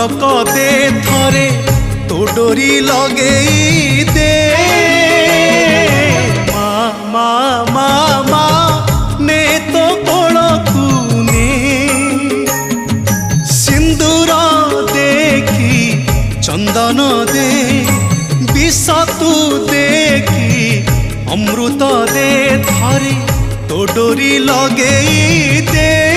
झलक दे थरे तो डोरी लगेई दे मा मा मा मा ने तो कोलकु ने सिंदूर देखी चंदन दे विष तू देखी अमृत दे थरे तो डोरी लगेई दे।